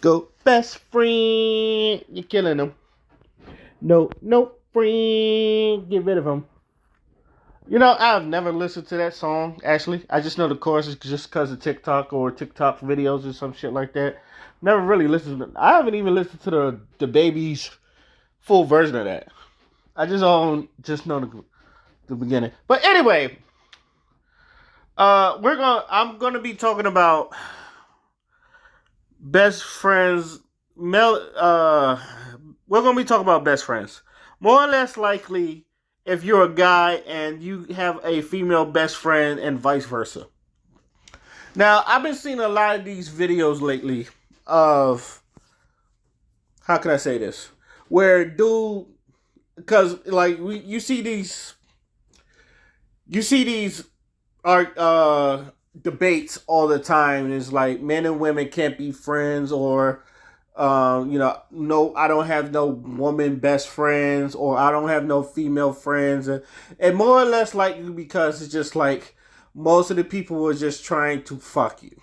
Go, best friend. You're killing him. No, no, friend. Get rid of him. You know, I've never listened to that song, actually. I just know the chorus is just because of TikTok or TikTok videos or some shit like that. Never really listened to I haven't even listened to the baby's full version of that. I just know the beginning. But anyway, I'm gonna be talking about best friends. We're gonna be talking about best friends. More or less likely, if you're a guy and you have a female best friend, and vice versa. Now, I've been seeing a lot of these videos lately of how can I say this, where dude, because like you see these are debates all the time. It's like men and women can't be friends, or no, I don't have no woman best friends, or I don't have no female friends, and more or less like because it's just like most of the people are just trying to fuck you.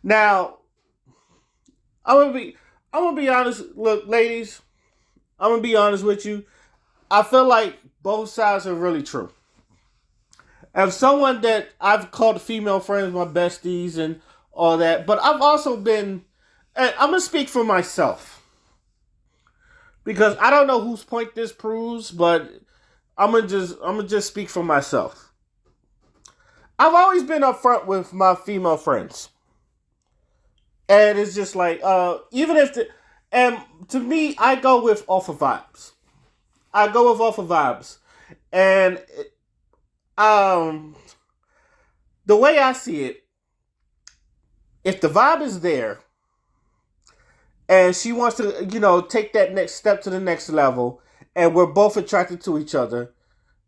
Now, I'm gonna be I'm gonna be honest. Look, ladies, I'm gonna be honest with you. I feel like both sides are really true. As someone that I've called female friends my besties and all that, but I've also been, and I'm gonna speak for myself because I don't know whose point this proves, but I'm gonna just speak for myself. I've always been upfront with my female friends, and it's just like even if the, and to me I go with off of vibes. I go with off of vibes, and um the way I see it, if the vibe is there and she wants to, take that next step to the next level, and we're both attracted to each other,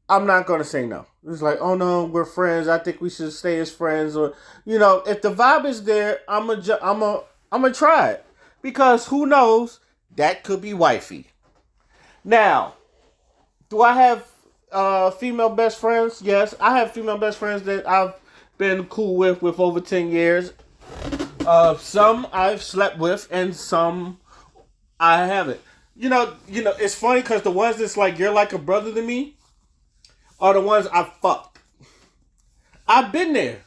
I'm not gonna say no. It's like, oh no, we're friends. I think we should stay as friends, or if the vibe is there, I'm gonna try it because who knows, that could be wifey. Now, do I have female best friends? Yes, I have female best friends that I've been cool with over 10 years. Some I've slept with, and some I haven't. It's funny because the ones that's like you're like a brother to me are the ones I fucked. I've been there.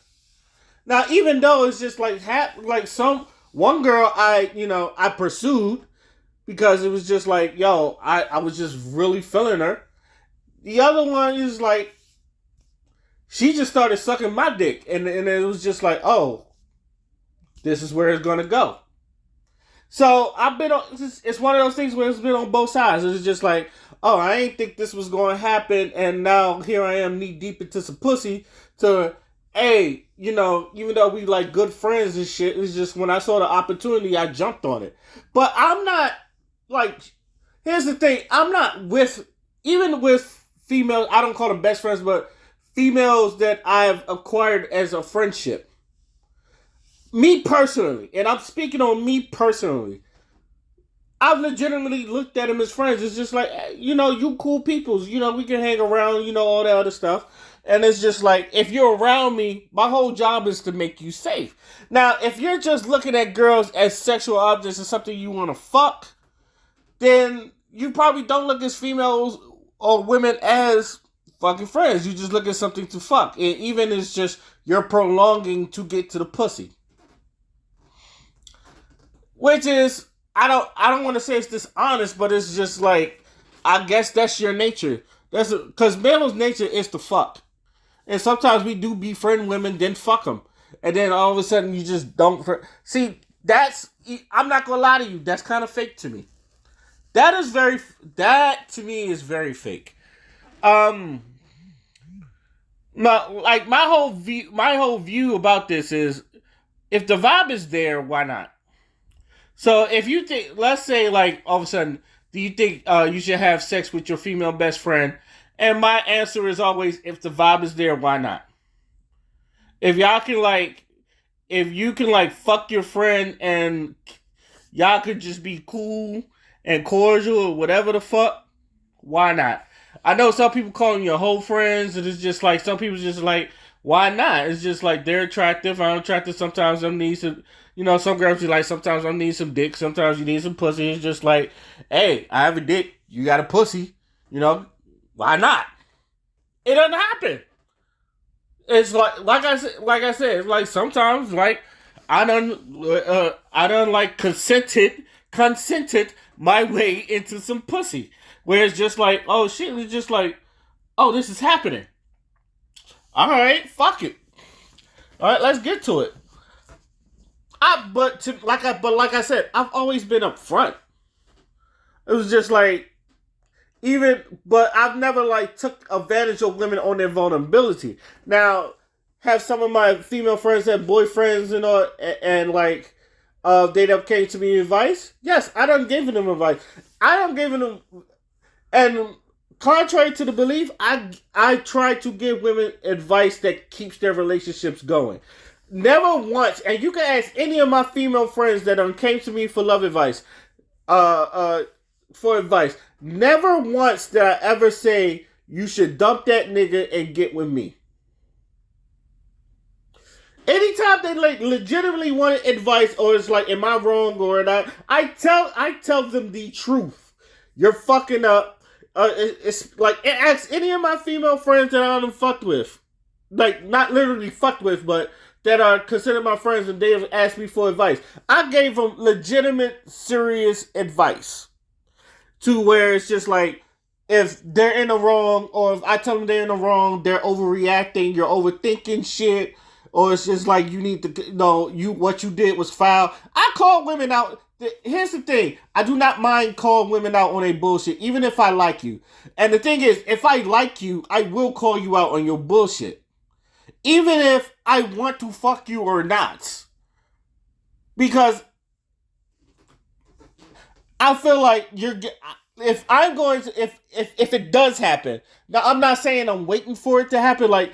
Now, even though it's just like some one girl I pursued because it was just like I was just really feeling her. The other one is like she just started sucking my dick, and it was just like, oh, this is where it's gonna go. So I've been on. It's one of those things where it's been on both sides. It's just like, oh, I ain't think this was going to happen, and now here I am, knee deep into some pussy. To, hey, even though we like good friends and shit, it's just when I saw the opportunity, I jumped on it. But I'm not like. Here's the thing. I'm not with even with females. I don't call them best friends, but females that I've acquired as a friendship. Me personally, and I'm speaking on me personally, I've legitimately looked at them as friends. It's just like, you cool peoples. We can hang around, all that other stuff. And it's just like, if you're around me, my whole job is to make you safe. Now, if you're just looking at girls as sexual objects and something you want to fuck, then you probably don't look at females or women as fucking friends. You just look at something to fuck. And even it's just you're prolonging to get to the pussy. Which is, I don't want to say it's dishonest, but it's just like, I guess that's your nature. That's because male's nature is to fuck, and sometimes we do befriend women, then fuck them, and then all of a sudden you just don't. See, that's, I'm not gonna lie to you. That's kind of fake to me. That to me is very fake. Um, my whole view about this is, if the vibe is there, why not? So if you think, let's say, like all of a sudden, do you think you should have sex with your female best friend? And my answer is always, if the vibe is there, why not? If y'all can like, if you can like fuck your friend and y'all could just be cool and cordial or whatever the fuck, why not? I know some people calling your whole friends, and it's just like some people just like, Why not? It's just like they're attractive. I'm attractive. Sometimes I need some, some girls you like. Sometimes I need some dick. Sometimes you need some pussy. It's just like, hey, I have a dick. You got a pussy. Why not? It doesn't happen. It's like I said, it's like sometimes like I done like consented my way into some pussy, where it's just like, oh shit, it's just like, oh, this is happening. All right, fuck it. All right, let's get to it. Like I said, I've always been upfront. It was just like, but I've never like took advantage of women on their vulnerability. Now, have some of my female friends had boyfriends and all, and like, they came to me advice. Yes, I done given them advice. I done given them, and contrary to the belief, I try to give women advice that keeps their relationships going. Never once, and you can ask any of my female friends that came to me for love advice, uh, uh, for advice. Never once did I ever say you should dump that nigga and get with me. Anytime they like legitimately wanted advice, or it's like, am I wrong or not? I tell them the truth. You're fucking up. It's like, ask any of my female friends that I done fucked with, like not literally fucked with, but that are considered my friends, and they have asked me for advice. I gave them legitimate, serious advice, to where it's just like, if they're in the wrong, or if I tell them they're in the wrong, they're overreacting, you're overthinking shit, or it's just like, you need to know what you did was foul. I call women out. Here's the thing: I do not mind calling women out on a bullshit, even if I like you. And the thing is, if I like you, I will call you out on your bullshit, even if I want to fuck you or not, because I feel like if I'm going to, if it does happen. Now, I'm not saying I'm waiting for it to happen. Like,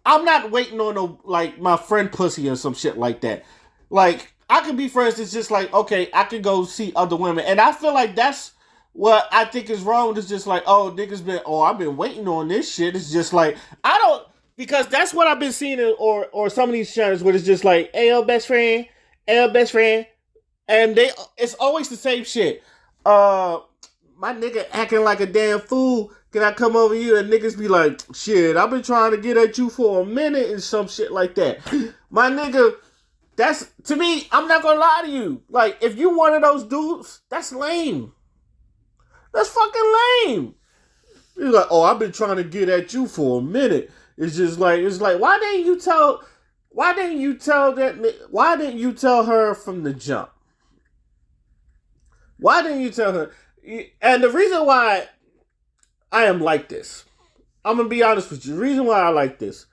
I'm not waiting on like my friend pussy or some shit like that. Like, I could be friends. It's just like, okay, I can go see other women, and I feel like that's what I think is wrong. It's just like, oh, I've been waiting on this shit. It's just like, I don't, because that's what I've been seeing, or some of these channels where it's just like, hey, best friend, and it's always the same shit. My nigga acting like a damn fool. Can I come over here? And niggas be like, shit, I've been trying to get at you for a minute and some shit like that. My nigga, that's, to me, I'm not gonna lie to you. Like, if you one of those dudes, that's lame. That's fucking lame. You're like, oh, I've been trying to get at you for a minute. It's like, why didn't you tell her from the jump? Why didn't you tell her? And the reason why I am like this, I'm gonna be honest with you. The reason why I like this,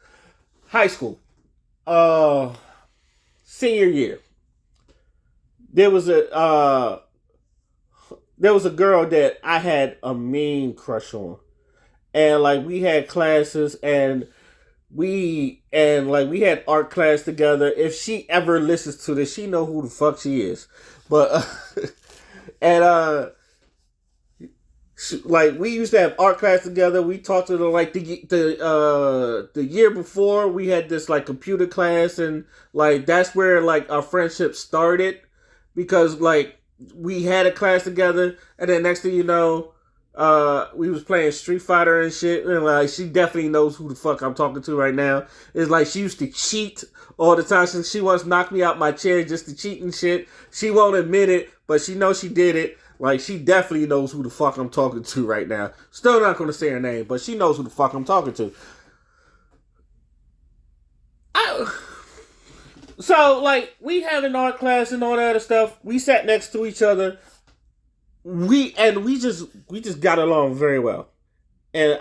high school, senior year, there was a girl that I had a mean crush on, and like we had classes, and we had art class together. If she ever listens to this, she know who the fuck she is. But and like, we used to have art class together. We talked to them like the year before. We had this like computer class, and like that's where like our friendship started, because like we had a class together, and then next thing you know, we was playing Street Fighter and shit, and like she definitely knows who the fuck I'm talking to right now. It's like, she used to cheat all the time. Since she once knocked me out my chair just to cheat and shit. She won't admit it, but she knows she did it. Like, she definitely knows who the fuck I'm talking to right now. Still not gonna say her name, but she knows who the fuck I'm talking to. So, like, we had an art class and all that other stuff. We sat next to each other. We just got along very well. And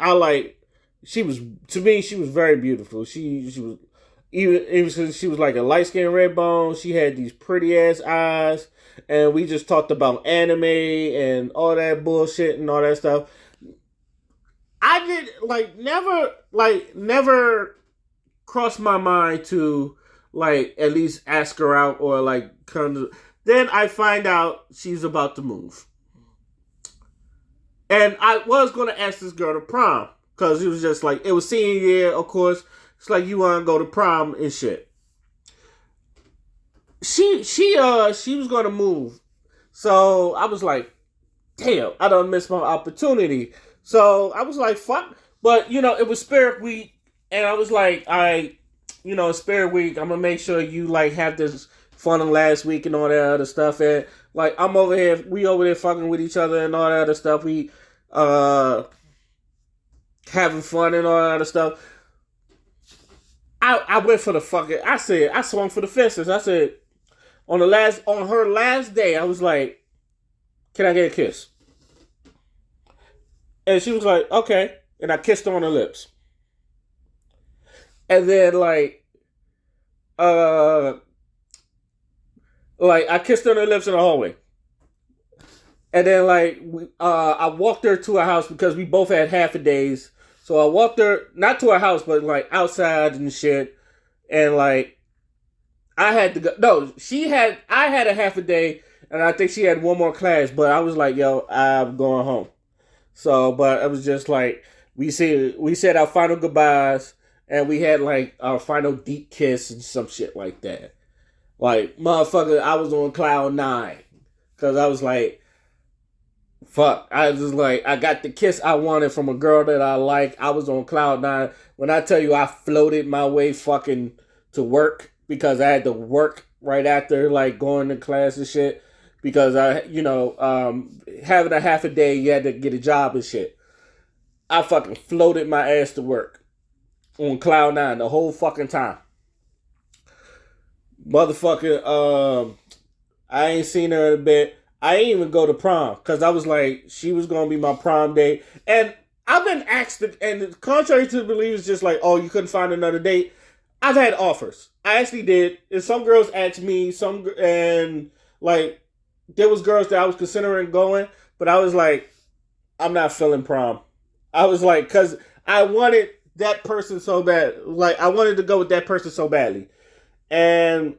she was very beautiful. She was, even she was like a light skinned red bone. She had these pretty ass eyes, and we just talked about anime and all that bullshit and all that stuff. I did never crossed my mind to like at least ask her out, or like come to. Then I find out she's about to move, and I was gonna ask this girl to prom, because it was just like, it was senior year, of course. It's like you want to go to prom and shit. She was gonna move, so I was like, damn, I don't miss my opportunity. So I was like, fuck. But it was Spirit Week, and I was like, Spirit Week, I'm gonna make sure you like have this fun in last week and all that other stuff. And like we over there fucking with each other and all that other stuff. We having fun and all that other stuff. I went for the fucking. I swung for the fences. I said on her last day, I was like, "Can I get a kiss?" And she was like, "Okay," and I kissed her on the lips. And then I kissed her on the lips in the hallway. And then I walked her to her house because we both had half a days. So I walked her not to her house, but like outside and shit. And like I had to go. No, I had a half a day, and I think she had one more class. But I was like, yo, I'm going home. So, but it was just like we said our final goodbyes, and we had like our final deep kiss and some shit like that. Like motherfucker, I was on cloud 9 because I was like, fuck. I was like, I got the kiss I wanted from a girl that I like. I was on cloud 9. When I tell you, I floated my way fucking to work because I had to work right after like going to class and shit. Because having a half a day, you had to get a job and shit. I fucking floated my ass to work on cloud 9 the whole fucking time. Motherfucker, I ain't seen her in a bit. I ain't even go to prom because I was like, she was gonna be my prom date, and I've been asked, and contrary to the belief, it's just like, oh, you couldn't find another date. I've had offers. I actually did, and some girls asked me, and like there was girls that I was considering going, but I was like, I'm not feeling prom. I was like, because I wanted that person so bad, like I wanted to go with that person so badly, and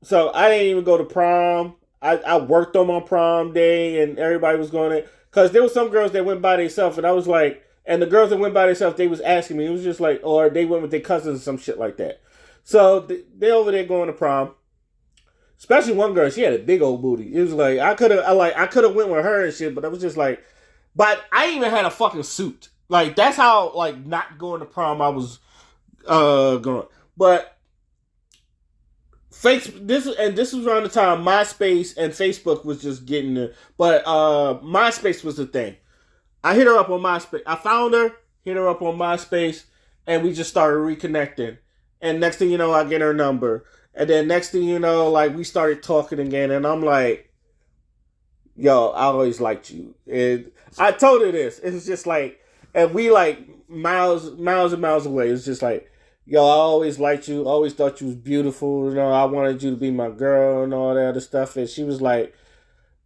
so I didn't even go to prom. I worked on my prom day, and everybody was going to, because there were some girls that went by themselves, and I was like, and the girls that went by themselves, they was asking me, it was just like, or they went with their cousins or some shit like that. So they over there going to prom. Especially one girl, she had a big old booty. It was like I could have went with her and shit, but I was just like, but I even had a fucking suit. Like that's how like not going to prom I was going. But this was around the time MySpace and Facebook was just getting there. But MySpace was the thing. I hit her up on MySpace. I found her, hit her up on MySpace, and we just started reconnecting. And next thing you know, I get her number. And then next thing you know, like we started talking again, and I'm like, yo, I always liked you. And I told her this. It was just like, and we like miles and miles away. It's just like, yo, I always liked you. Always thought you was beautiful. I wanted you to be my girl and all that other stuff. And she was like,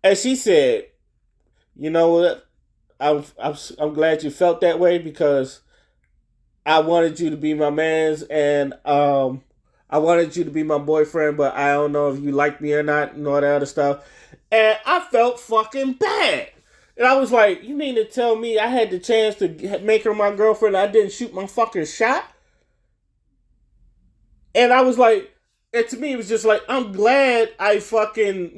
and she said, you know what? I'm glad you felt that way because I wanted you to be my man's, and I wanted you to be my boyfriend, but I don't know if you like me or not and all that other stuff. And I felt fucking bad. And I was like, you mean to tell me I had the chance to make her my girlfriend and I didn't shoot my fucking shot? And I was like, and to me, it was just like, I'm glad I fucking,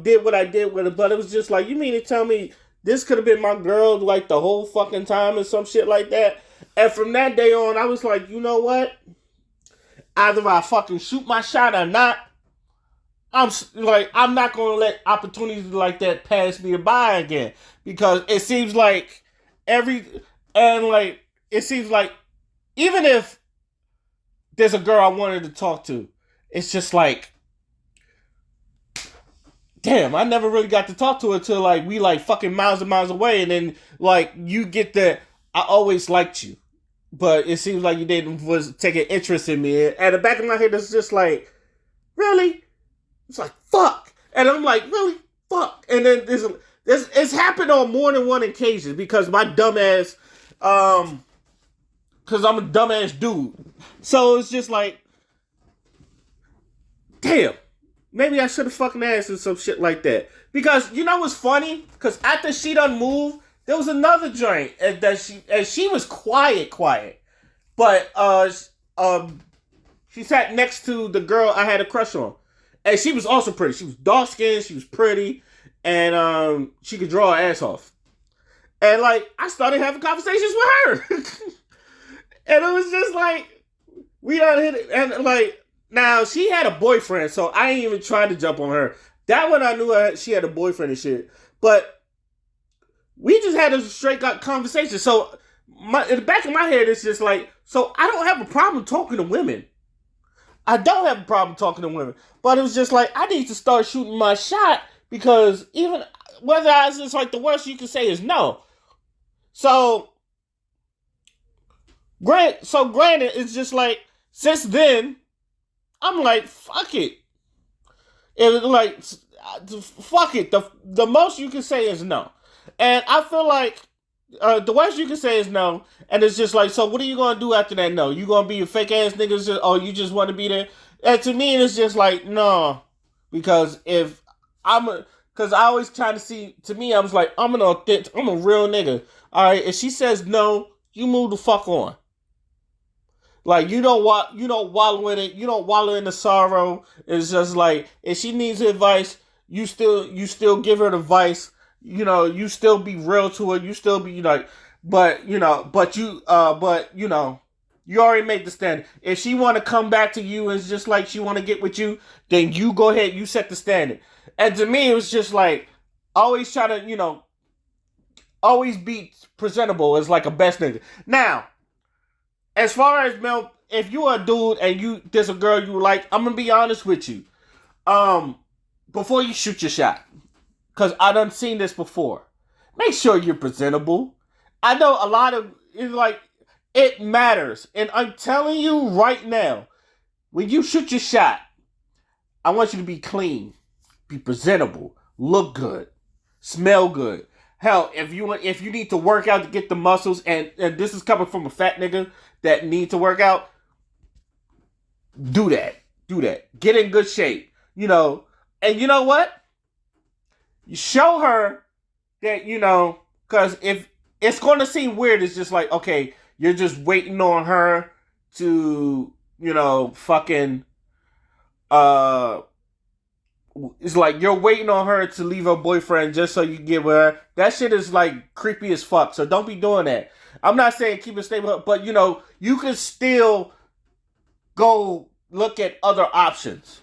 did what I did with it. But it was just like, you mean to tell me this could have been my girl like the whole fucking time and some shit like that? And from that day on, I was like, you know what? Either I fucking shoot my shot or not. I'm not going to let opportunities like that pass me by again. Because it seems like it seems like even if there's a girl I wanted to talk to, it's just like, damn, I never really got to talk to her till like we like fucking miles and miles away, and then like you get the I always liked you, but it seems like you didn't was taking interest in me. And at the back of my head, it's just like, really? It's like fuck, and I'm like, really fuck, and then this it's happened on more than one occasion because my dumbass, because I'm a dumbass dude, so it's just like, damn. Maybe I should have fucking asked and some shit like that. Because you know what's funny? Because after she done moved, there was another joint and she was quiet. But she sat next to the girl I had a crush on, and she was also pretty. She was dark skinned, she was pretty, and she could draw her ass off. And like I started having conversations with her, and it was just like we done hit it, and like now she had a boyfriend, so I ain't even trying to jump on her. That one I knew she had a boyfriend and shit, but we just had a straight up conversation. So in the back of my head, it's just like, so I don't have a problem talking to women. I don't have a problem talking to women, but it was just like I need to start shooting my shot because even whether it's just like the worst you can say is no. So granted, it's just like since then I'm like fuck it. It was like fuck it. The most you can say is no, and I feel like the worst you can say is no, and it's just like, so what are you gonna do after that? No, you gonna be a fake ass nigga? Or you just want to be there? And to me, it's just like no, because because I always try to see. To me, I was like, I'm a real nigga. All right, if she says no, you move the fuck on. Like you don't wallow in it. You don't wallow in the sorrow. It's just like if she needs advice, you still give her the advice. You still be real to her. You still be like, but you already made the standard. If she want to come back to you and it's just like she want to get with you, then you go ahead. You set the standard. And to me, it was just like always try to always be presentable as like a best nigga. Now, as far as Mel, if you are a dude and there's a girl you like, I'm gonna be honest with you. Before you shoot your shot. Because I done seen this before. Make sure you're presentable. I know a lot of, it matters. And I'm telling you right now, when you shoot your shot, I want you to be clean, be presentable, look good, smell good. Hell, if you need to work out to get the muscles, and this is coming from a fat nigga that need to work out, do that. Get in good shape. And you know what? You show her that, because if it's going to seem weird, it's just like, okay, you're just waiting on her to, fucking, it's like you're waiting on her to leave her boyfriend just so you can get with her. That shit is like creepy as fuck. So don't be doing that. I'm not saying keep it stable, but you can still go look at other options.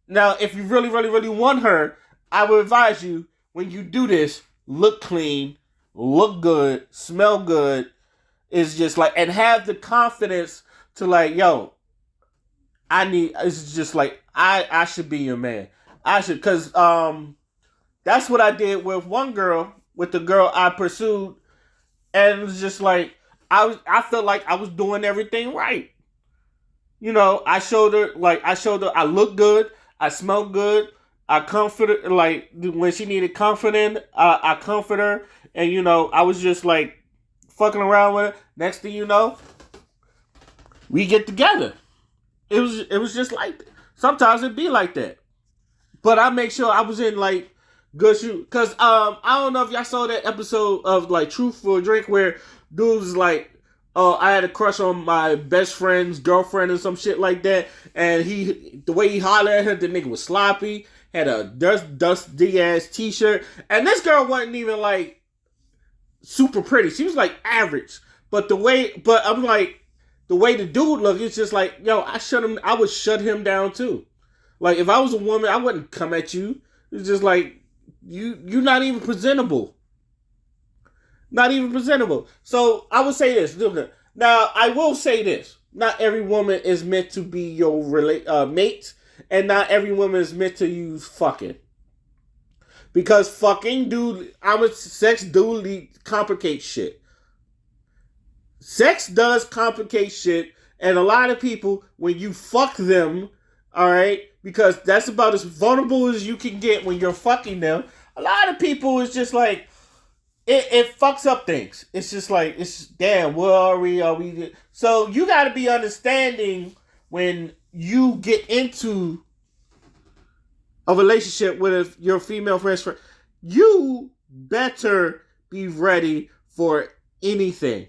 Now, if you really, really, really want her, I would advise you, when you do this, look clean, look good, smell good. It's just like, and have the confidence to like, yo, it's just like, I should be your man. I should, because that's what I did with one girl, with the girl I pursued, and it was just like, I felt like I was doing everything right. I showed her I look good, I smell good, I comfort her, like, when she needed comforting, I comfort her, and, I was just, like, fucking around with her. Next thing you know, we get together. It was just like that. Sometimes it'd be like that. But I make sure I was in, like, good shoe. Because, I don't know if y'all saw that episode of, like, Truth for a Drink, where dude was like, I had a crush on my best friend's girlfriend or some shit like that. And the way he hollered at her, the nigga was sloppy. Had a dusty ass t-shirt. And this girl wasn't even like super pretty. She was like average. But I'm like, the way the dude looked, it's just like, yo, I would shut him down too. Like if I was a woman, I wouldn't come at you. It's just like, you're not even presentable. Not even presentable. So I would say this. Now I will say this. Not every woman is meant to be your mate. And not every woman is meant to use fucking. Because fucking sex complicates shit. Sex does complicate shit. And a lot of people, when you fuck them, alright, because that's about as vulnerable as you can get when you're fucking them, a lot of people is just like, it fucks up things. It's just like, damn, where are we? So you gotta be understanding when you get into a relationship with your female friend, you better be ready for anything.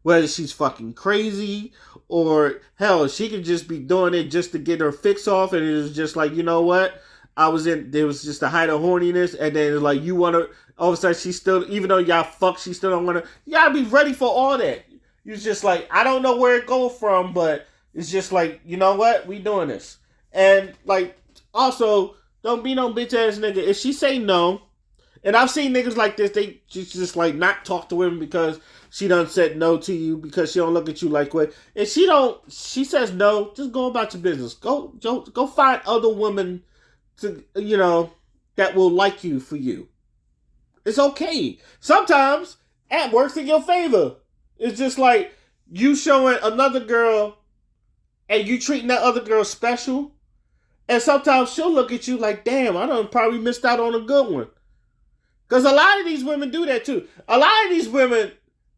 Whether she's fucking crazy or hell, she could just be doing it just to get her fix off, and it was just like, you know what? There was just a height of horniness, and then like you wanna all of a sudden she still, even though y'all fuck, she still don't wanna, you gotta be ready for all that. You're just like, I don't know where it go from, but it's just like, you know what? We doing this. And like also, don't be no bitch ass nigga. If she say no, and I've seen niggas like this, they just like not talk to women because she done said no to you because she don't look at you like what. If she says no, just go about your business. Go find other women to, that will like you for you. It's okay. Sometimes it works in your favor. It's just like you showing another girl and you treating that other girl special. And sometimes she'll look at you like, damn, I done probably missed out on a good one. Because a lot of these women do that too. A lot of these women,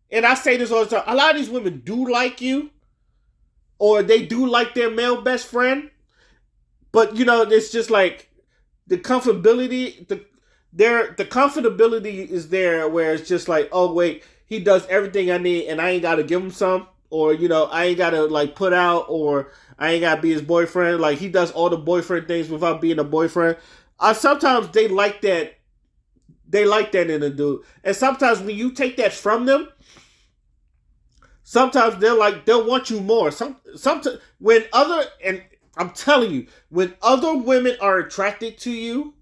and I say this all the time, a lot of these women do like you, or they do like their male best friend. But it's just like the comfortability, the comfortability is there where it's just like, oh wait, he does everything I need and I ain't gotta give him some. Or, I ain't gotta like put out, or I ain't gotta be his boyfriend. Like he does all the boyfriend things without being a boyfriend. Sometimes they like that. They like that in a dude. And sometimes when you take that from them, sometimes they'll want you more. Sometimes and I'm telling you, when other women are attracted to you,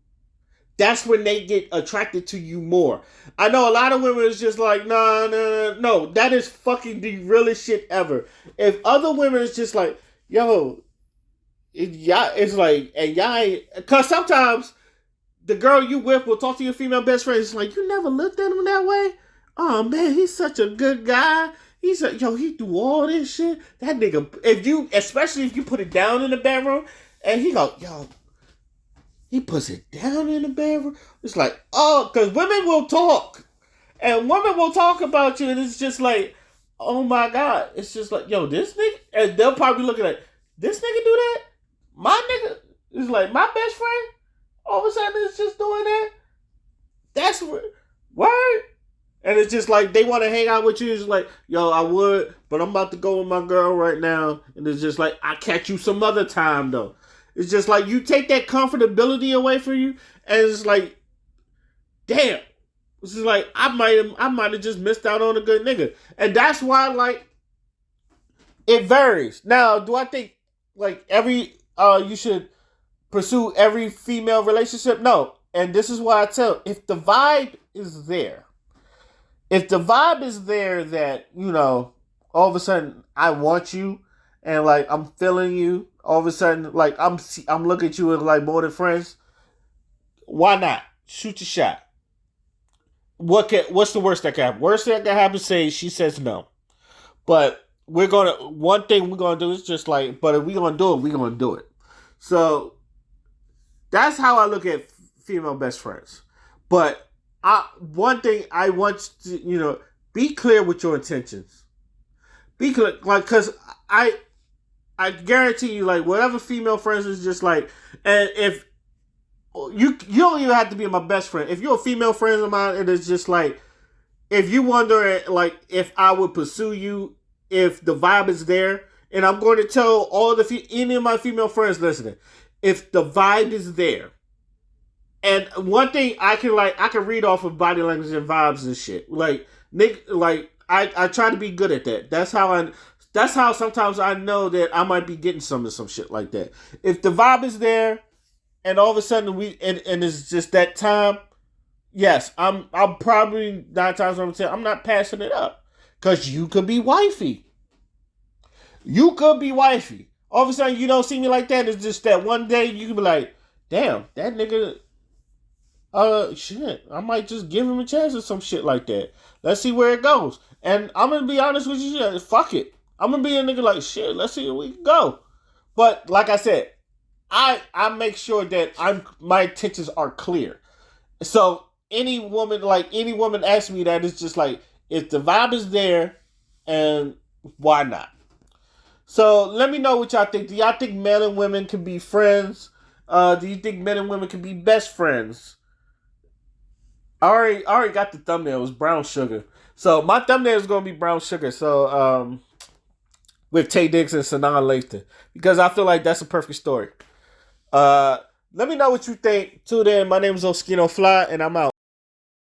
that's when they get attracted to you more. I know a lot of women is just like, no. That is fucking the realest shit ever. If other women is just like, yo, it's like, and y'all, because sometimes the girl you with will talk to your female best friend. It's like, you never looked at him that way? Oh man, he's such a good guy. He's like, yo, he do all this shit. That nigga, especially if you put it down in the bedroom, and he go, yo, he puts it down in the bedroom. It's like, oh, because women will talk. And women will talk about you, and it's just like, oh my God. It's just like, yo, this nigga, and they'll probably look at it, this nigga do that? My nigga is like, my best friend? All of a sudden, it's just doing that? That's word. And it's just like, they want to hang out with you. It's like, yo, I would, but I'm about to go with my girl right now. And it's just like, I'll catch you some other time, though. It's just like, you take that comfortability away from you, and it's like, damn. It's just like, I might have just missed out on a good nigga. And that's why, like, it varies. Now, do I think, like, you should pursue every female relationship? No. And this is why I tell, if the vibe is there that, all of a sudden I want you and like I'm feeling you, all of a sudden like I'm looking at you as like more than friends, why not? Shoot your shot. What's the worst that can happen? Worst that can happen, say she says no. But one thing we're gonna do is just like, but if we're gonna do it, we're gonna do it. So that's how I look at female best friends. But one thing I want to, be clear with your intentions. Be clear, like, cause I guarantee you, like, whatever female friends is just like, and if you don't even have to be my best friend. If you're a female friend of mine, and it's just like, if you wonder, like, if I would pursue you, if the vibe is there, and I'm going to tell any of my female friends listening, if the vibe is there. And one thing I can read off of body language and vibes and shit. Like, I try to be good at that. That's how sometimes I know that I might be getting some shit like that. If the vibe is there, and all of a sudden and it's just that time, yes, I'm probably 9 times out of 10, I'm not passing it up. Cause you could be wifey. You could be wifey. All of a sudden you don't see me like that. It's just that one day you could be like, damn, that nigga, shit, I might just give him a chance or some shit like that. Let's see where it goes. And I'm gonna be honest with you, fuck it. I'm gonna be a nigga like, shit, let's see where we can go. But like I said, I make sure that my intentions are clear. So any woman asks me that, it's just like, if the vibe is there, and why not? So let me know what y'all think. Do y'all think men and women can be friends? Do you think men and women can be best friends? I already got the thumbnail. It was brown sugar. So my thumbnail is gonna be Brown Sugar. So with Tay Diggs and Sanaa Lathan, because I feel like that's a perfect story. Uh, Let me know what you think. Till then, my name is Oskino Fly, and I'm out.